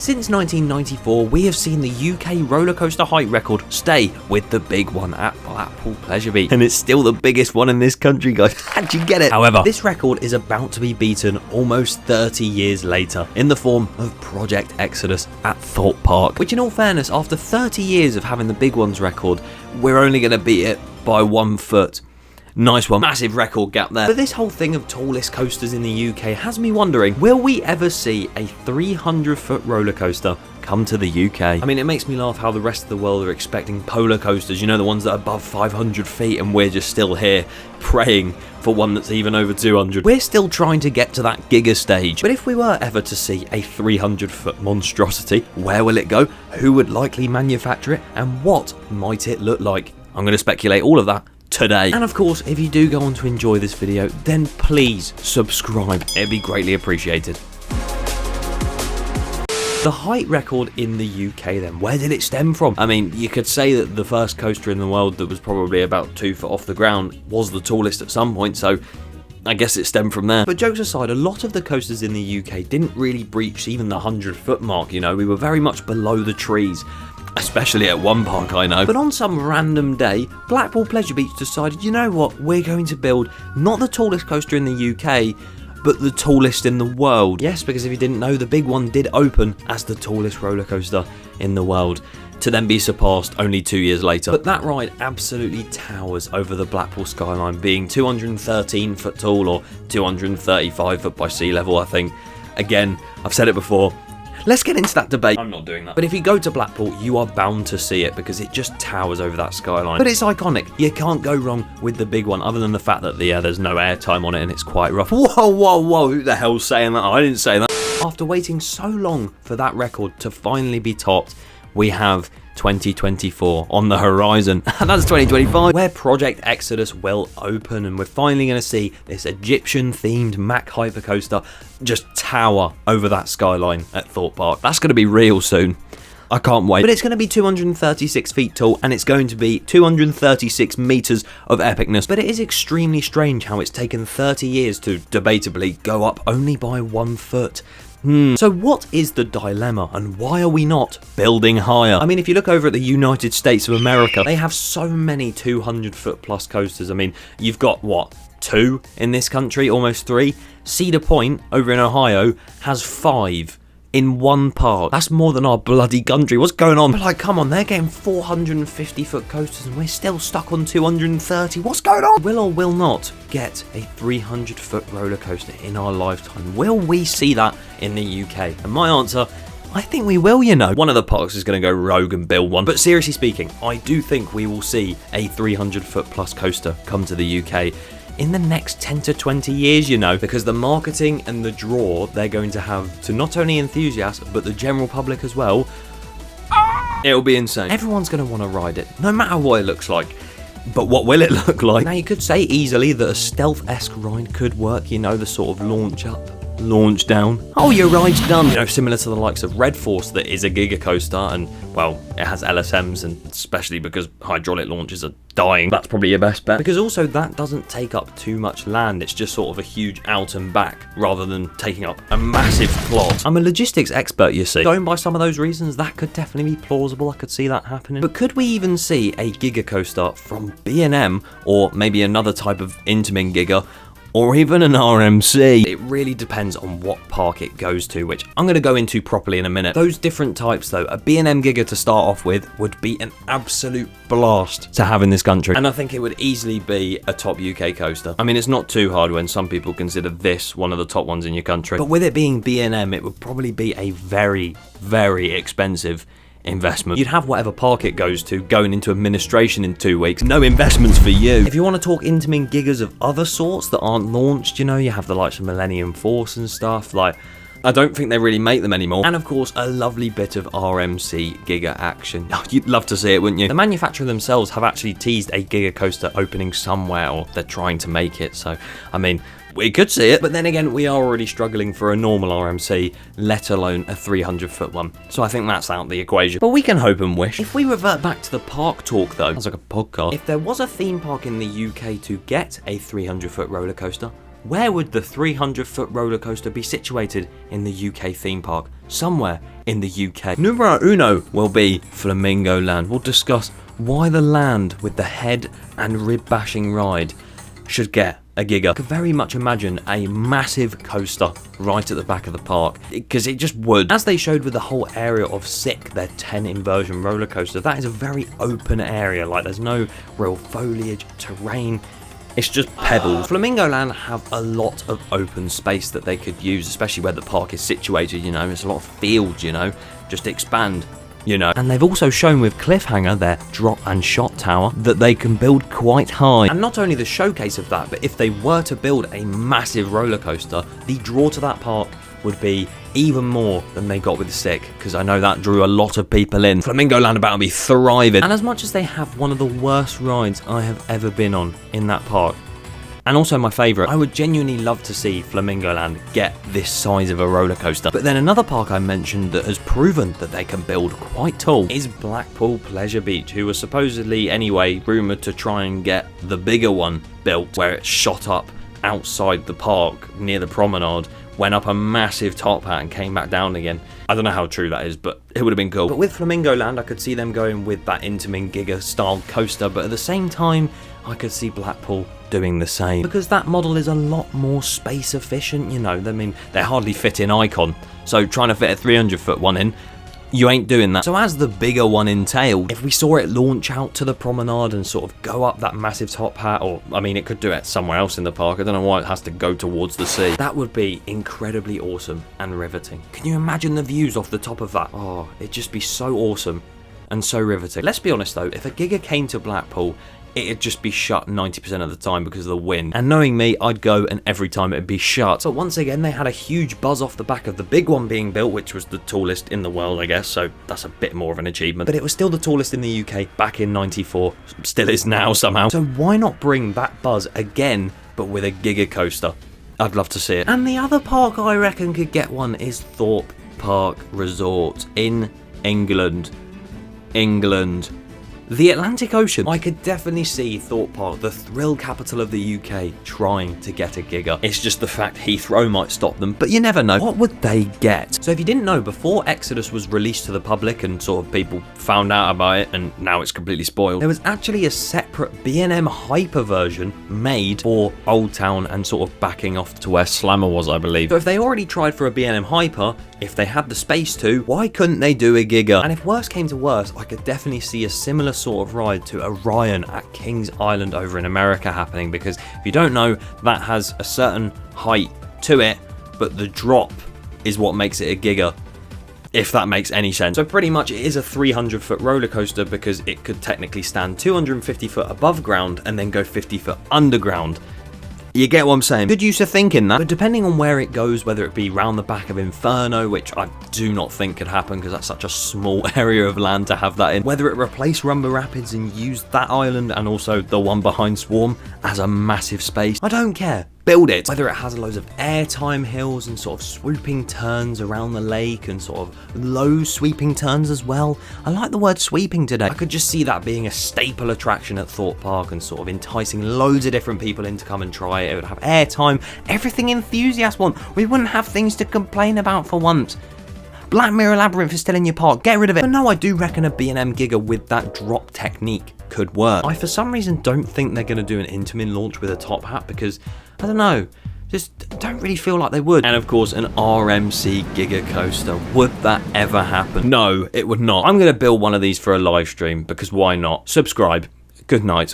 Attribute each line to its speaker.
Speaker 1: Since 1994, we have seen the UK roller coaster height record stay with the big one at Blackpool Pleasure Beach. And it's still the biggest one in this country, guys. How'd you get it? However, this record is about to be beaten almost 30 years later in the form of Project Exodus at Thorpe Park. Which, in all fairness, after 30 years of having the big one's record, we're only going to beat it by 1 foot. Nice one, massive record gap there. But this whole thing of tallest coasters in the UK has me wondering, will we ever see a 300-foot roller coaster come to the UK? I mean, it makes me laugh how the rest of the world are expecting polar coasters, you know, the ones that are above 500 feet, and we're just still here praying for one that's even over 200. We're still trying to get to that giga stage. But if we were ever to see a 300-foot monstrosity, where will it go? Who would likely manufacture it? And what might it look like? I'm going to speculate all of that today. And of course, if you do go on to enjoy this video, then please subscribe. It'd be greatly appreciated. The height record in the UK then, where did it stem from? I mean, you could say that the first coaster in the world that was probably about 2 foot off the ground was the tallest at some point, so I guess it stemmed from there. But jokes aside, a lot of the coasters in the UK didn't really breach even the 100-foot mark, you know, we were very much below the trees. Especially at one park, I know. But on some random day, Blackpool Pleasure Beach decided, you know what, we're going to build not the tallest coaster in the UK, but the tallest in the world. Yes, because if you didn't know, the big one did open as the tallest roller coaster in the world, to then be surpassed only 2 years later. But that ride absolutely towers over the Blackpool skyline, being 213 foot tall or 235 foot by sea level, I think. Again, I've said it before, let's get into that debate. I'm not doing that. But if you go to Blackpool, you are bound to see it because it just towers over that skyline. But it's iconic. You can't go wrong with the big one, other than the fact that there's no airtime on it and it's quite rough. Whoa, whoa, whoa, who the hell's saying that? I didn't say that. After waiting so long for that record to finally be topped, we have 2024 on the horizon, and that's 2025, where Project Exodus will open, and we're finally going to see this Egyptian-themed Mack hypercoaster just tower over that skyline at Thorpe Park. That's going to be real soon. I can't wait. But it's going to be 236 feet tall, and it's going to be 236 meters of epicness. But it is extremely strange how it's taken 30 years to debatably go up only by 1 foot. So what is the dilemma, and why are we not building higher? I mean, if you look over at the United States of America, they have so many 200-foot plus coasters. I mean, you've got, what, 2 in this country, almost 3? Cedar Point, over in Ohio, has 5 in one park. That's more than our bloody country. What's going on? But like, come on, they're getting 450-foot coasters and we're still stuck on 230. What's going on? Will or will not get a 300-foot roller coaster in our lifetime? Will we see that in the UK? And my answer, I think we will, you know. One of the parks is going to go rogue and build one. But seriously speaking, I do think we will see a 300-foot plus coaster come to the UK in the next 10 to 20 years, you know, because the marketing and the draw they're going to have to not only enthusiasts, but the general public as well, it'll be insane. Everyone's going to want to ride it, no matter what it looks like. But what will it look like? Now, you could say easily that a stealth-esque ride could work, you know, the sort of launch up, launch down. Oh, your ride's done. You know, similar to the likes of Red Force, that is a giga coaster, and, well, it has LSMs, and especially because hydraulic launches are dying, that's probably your best bet. Because also, that doesn't take up too much land. It's just sort of a huge out and back, rather than taking up a massive plot. I'm a logistics expert, you see. Going by some of those reasons, that could definitely be plausible. I could see that happening. But could we even see a giga coaster from B&M, or maybe another type of Intamin giga, or even an RMC? It really depends on what park it goes to, which I'm going to go into properly in a minute. Those different types though, a B&M Giga to start off with would be an absolute blast to have in this country, and I think it would easily be a top UK coaster. I mean, it's not too hard when some people consider this one of the top ones in your country, but with it being B&M, it would probably be a very, very expensive investment. You'd have whatever park it goes to going into administration in 2 weeks. No investments for you. If you want to talk Intamin gigas of other sorts that aren't launched, you know, you have the likes of Millennium Force and stuff. Like, I don't think they really make them anymore. And of course, a lovely bit of RMC giga action. Oh, you'd love to see it, wouldn't you? The manufacturer themselves have actually teased a giga coaster opening somewhere, or they're trying to make it. So, I mean, we could see it, but then again, we are already struggling for a normal RMC, let alone a 300-foot one. So I think that's out of the equation. But we can hope and wish. If we revert back to the park talk, though, sounds like a podcast. If there was a theme park in the UK to get a 300-foot roller coaster, where would the 300-foot roller coaster be situated in the UK theme park? somewhere in the UK. Numero uno will be Flamingo Land. We'll discuss why the land with the head and rib bashing ride should get a Giga. I could very much imagine a massive coaster right at the back of the park, because it just would. As they showed with the whole area of Sick, their 10 inversion roller coaster, that is a very open area. Like, there's no real foliage, terrain. It's just pebbles. Flamingo Land have a lot of open space that they could use, especially where the park is situated, you know. There's a lot of fields, you know. Just expand, you know. And they've also shown with Cliffhanger, their drop and shot tower, that they can build quite high. And not only the showcase of that, but if they were to build a massive roller coaster, the draw to that park would be even more than they got with Sick, because I know that drew a lot of people in. Flamingo Land about to be thriving. And as much as they have one of the worst rides I have ever been on in that park, and also my favourite, I would genuinely love to see Flamingo Land get this size of a roller coaster. But then another park I mentioned that has proven that they can build quite tall is Blackpool Pleasure Beach, who was supposedly, anyway, rumoured to try and get the bigger one built, where it shot up outside the park near the promenade, went up a massive top hat and came back down again. I don't know how true that is, but it would have been cool. But with Flamingo Land, I could see them going with that Intamin Giga style coaster, but at the same time, I could see Blackpool doing the same, because that model is a lot more space efficient, you know. I mean, they hardly fit in Icon, so trying to fit a 300-foot one in, you ain't doing that. So as the bigger one entailed, if we saw it launch out to the promenade and sort of go up that massive top hat, or, I mean, it could do it somewhere else in the park, I don't know why it has to go towards the sea, that would be incredibly awesome and riveting. Can you imagine the views off the top of that? Oh, it'd just be so awesome and so riveting. Let's be honest though, if a Giga came to Blackpool, it'd just be shut 90% of the time because of the wind. And knowing me, I'd go and every time it'd be shut. So once again, they had a huge buzz off the back of the big one being built, which was the tallest in the world, I guess. So that's a bit more of an achievement. But it was still the tallest in the UK back in '94. Still is now somehow. So why not bring that buzz again, but with a Giga coaster? I'd love to see it. And the other park I reckon could get one is Thorpe Park Resort in England. The Atlantic Ocean. I could definitely see Thorpe Park, the thrill capital of the UK, trying to get a Giga. It's just the fact Heathrow might stop them, but you never know. What would they get? So if you didn't know, before Exodus was released to the public and sort of people found out about it, and now it's completely spoiled, there was actually a separate B&M Hyper version made for Old Town and sort of backing off to where Slammer was, I believe. So if they already tried for a B&M Hyper, if they had the space to, why couldn't they do a Giga? And if worse came to worse, I could definitely see a similar sort of ride to Orion at Kings Island over in America happening, because if you don't know, that has a certain height to it, but the drop is what makes it a Giga, if that makes any sense. So pretty much it is a 300-foot roller coaster, because it could technically stand 250 foot above ground and then go 50 foot underground. You get what I'm saying? Good use of thinking that. But depending on where it goes, whether it be round the back of Inferno, which I do not think could happen because that's such a small area of land to have that in, whether it replace Rumba Rapids and use that island and also the one behind Swarm as a massive space, I don't care. Build it. Whether it has loads of airtime hills and sort of swooping turns around the lake and sort of low sweeping turns as well. I like the word sweeping today. I could just see that being a staple attraction at Thorpe Park and sort of enticing loads of different people in to come and try it. It would have airtime, everything enthusiasts want. We wouldn't have things to complain about for once. Black Mirror Labyrinth is still in your park, get rid of it. But no, I do reckon a B&M Giga with that drop technique could work. I, for some reason, don't think they're going to do an Intamin launch with a top hat, because, I don't know, just don't really feel like they would. And of course, an RMC Giga coaster. Would that ever happen? No, it would not. I'm going to build one of these for a live stream, because why not? Subscribe. Good night.